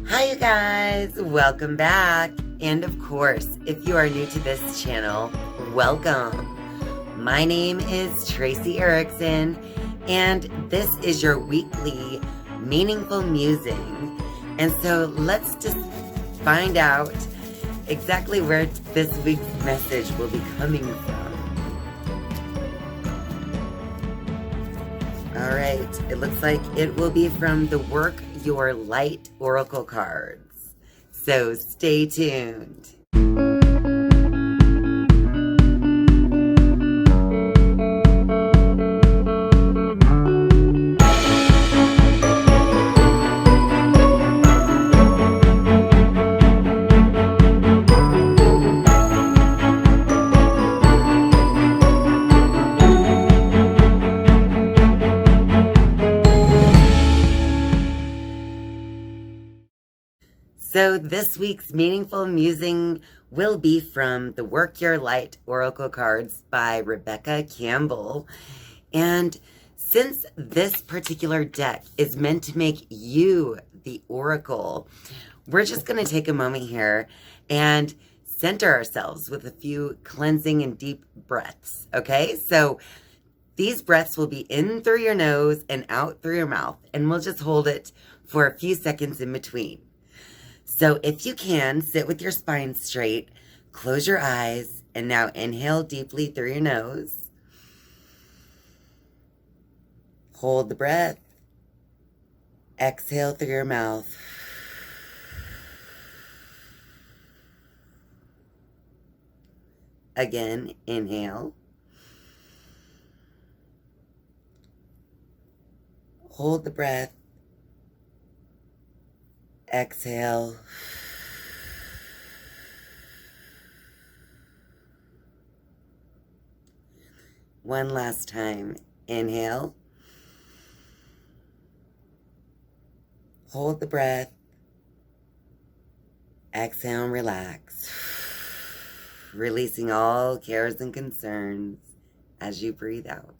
Hi you guys, welcome back. And of course, if you are new to this channel, welcome. My name is Tracey Erickson, and this is your weekly meaningful musing. And so let's just find out exactly where this week's message will be coming from. All right, it looks like it will be from the Work Your Light Oracle cards. So stay tuned. So this week's meaningful musing will be from the Work Your Light Oracle cards by Rebecca Campbell. And since this particular deck is meant to make you the oracle, we're just going to take a moment here and center ourselves with a few cleansing and deep breaths. Okay, so these breaths will be in through your nose and out through your mouth, and we'll just hold it for a few seconds in between. So if you can, sit with your spine straight, close your eyes, and now inhale deeply through your nose. Hold the breath. Exhale through your mouth. Again, inhale. Hold the breath. Exhale. One last time. Inhale. Hold the breath. Exhale and relax. Releasing all cares and concerns as you breathe out.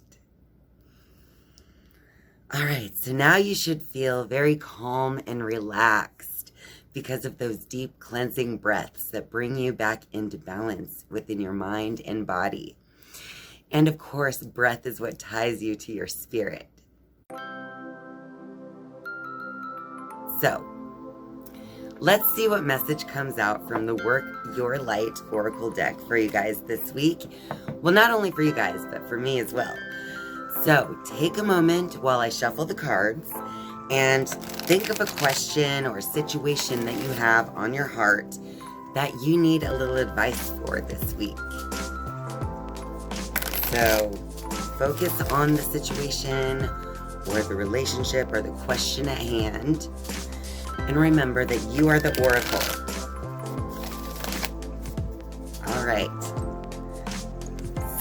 All right, so now you should feel very calm and relaxed because of those deep cleansing breaths that bring you back into balance within your mind and body. And of course, breath is what ties you to your spirit. So, let's see what message comes out from the Work Your Light Oracle deck for you guys this week. Well, not only for you guys, but for me as well. So take a moment while I shuffle the cards and think of a question or situation that you have on your heart that you need a little advice for this week. So focus on the situation or the relationship or the question at hand. And remember that you are the oracle. All right.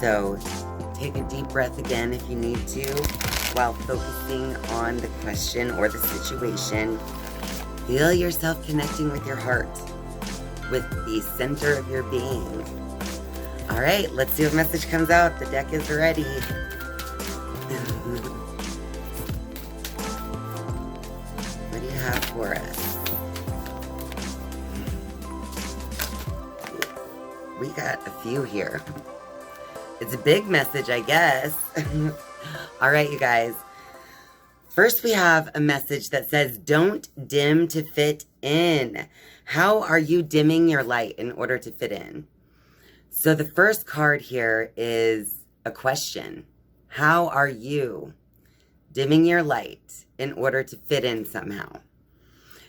So take a deep breath again if you need to, while focusing on the question or the situation. Feel yourself connecting with your heart, with the center of your being. All right, let's see what message comes out. The deck is ready. What do you have for us? We got a few here. It's a big message, I guess. All right, you guys. First, we have a message that says, don't dim to fit in. How are you dimming your light in order to fit in? So the first card here is a question. How are you dimming your light in order to fit in somehow?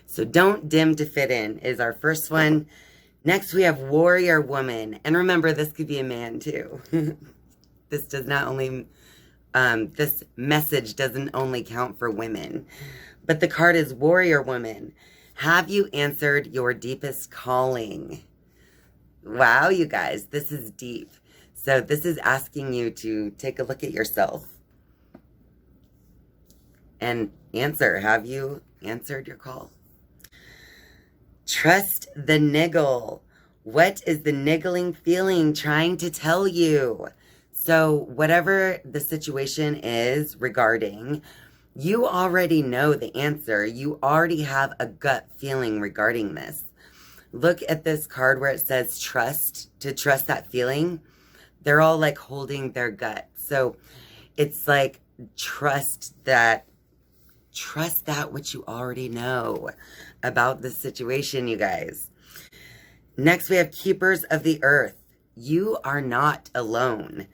So don't dim to fit in is our first one. Next, we have warrior woman. And remember, this could be a man too. This does not only, this message doesn't only count for women. But the card is warrior woman. Have you answered your deepest calling? Wow, you guys, this is deep. So this is asking you to take a look at yourself and answer. Have you answered your call? Trust the niggle. What is the niggling feeling trying to tell you? So whatever the situation is regarding, You already know the answer. You already have a gut feeling regarding this. Look at this card where it says trust, to trust that feeling. They're all like holding their gut. So it's like trust that which you already know about the situation, you guys. Next, we have keepers of the earth. You are not alone.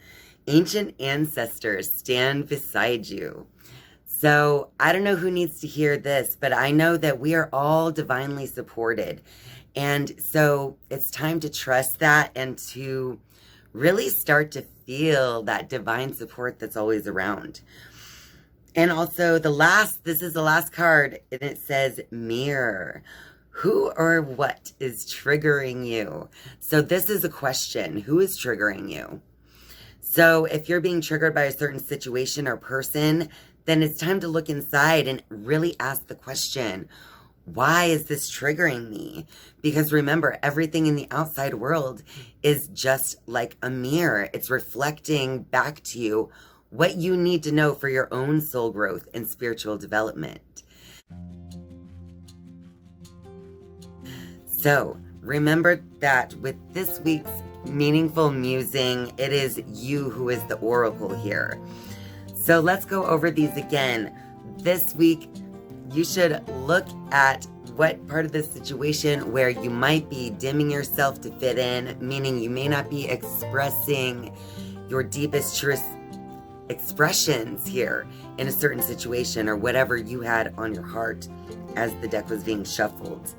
Ancient ancestors stand beside you. So I don't know who needs to hear this, but I know that we are all divinely supported. And so it's time to trust that and to really start to feel that divine support that's always around. And also this is the last card, and it says mirror. Who or what is triggering you? So this is a question. Who is triggering you? So if you're being triggered by a certain situation or person, then it's time to look inside and really ask the question, why is this triggering me? Because remember, everything in the outside world is just like a mirror. It's reflecting back to you what you need to know for your own soul growth and spiritual development. So remember that with this week's Meaningful Musing, it is you who is the oracle here. So let's go over these again. This week, you should look at what part of the situation where you might be dimming yourself to fit in, meaning you may not be expressing your deepest, truest expressions here in a certain situation or whatever you had on your heart as the deck was being shuffled.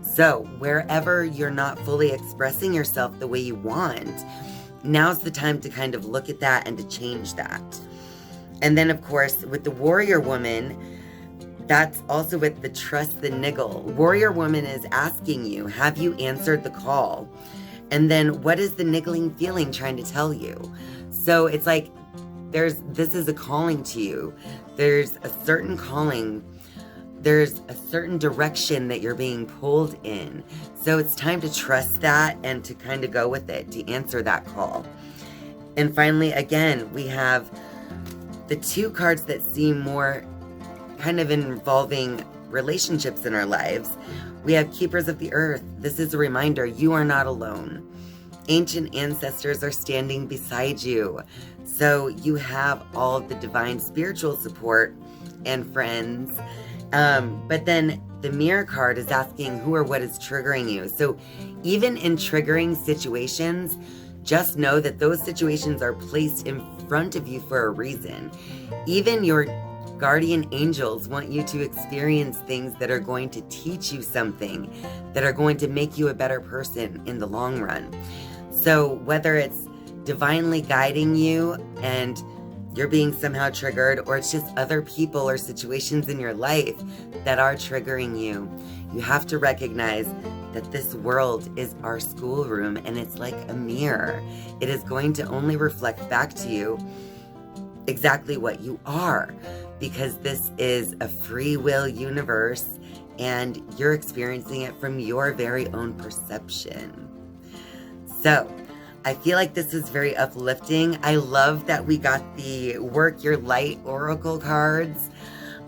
So wherever you're not fully expressing yourself the way you want, now's the time to kind of look at that and to change that. And then, of course, with the warrior woman, that's also with the trust the niggle. Warrior woman is asking you, have you answered the call? And then what is the niggling feeling trying to tell you? So it's like this is a calling to you. There's a certain calling. There's a certain direction that you're being pulled in. So it's time to trust that and to kind of go with it, to answer that call. And finally, again, we have the two cards that seem more kind of involving relationships in our lives. We have Keepers of the Earth. This is a reminder, you are not alone. Ancient ancestors are standing beside you. So you have all of the divine spiritual support and friends. But then the mirror card is asking who or what is triggering you. So even in triggering situations, just know that those situations are placed in front of you for a reason. Even your guardian angels want you to experience things that are going to teach you something, that are going to make you a better person in the long run. So whether it's divinely guiding you and you're being somehow triggered, or it's just other people or situations in your life that are triggering you, you have to recognize that this world is our schoolroom and it's like a mirror. It is going to only reflect back to you exactly what you are, because this is a free will universe and you're experiencing it from your very own perception. So I feel like this is very uplifting. I love that we got the Work Your Light Oracle cards.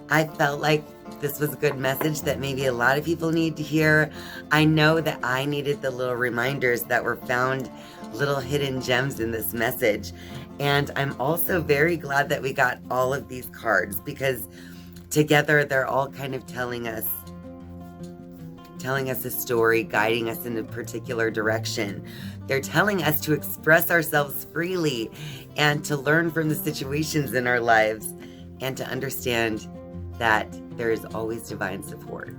I felt like this was a good message that maybe a lot of people need to hear. I know that I needed the little reminders that were found, little hidden gems in this message. And I'm also very glad that we got all of these cards, because together they're all kind of telling us a story, guiding us in a particular direction. They're telling us to express ourselves freely and to learn from the situations in our lives and to understand that there is always divine support.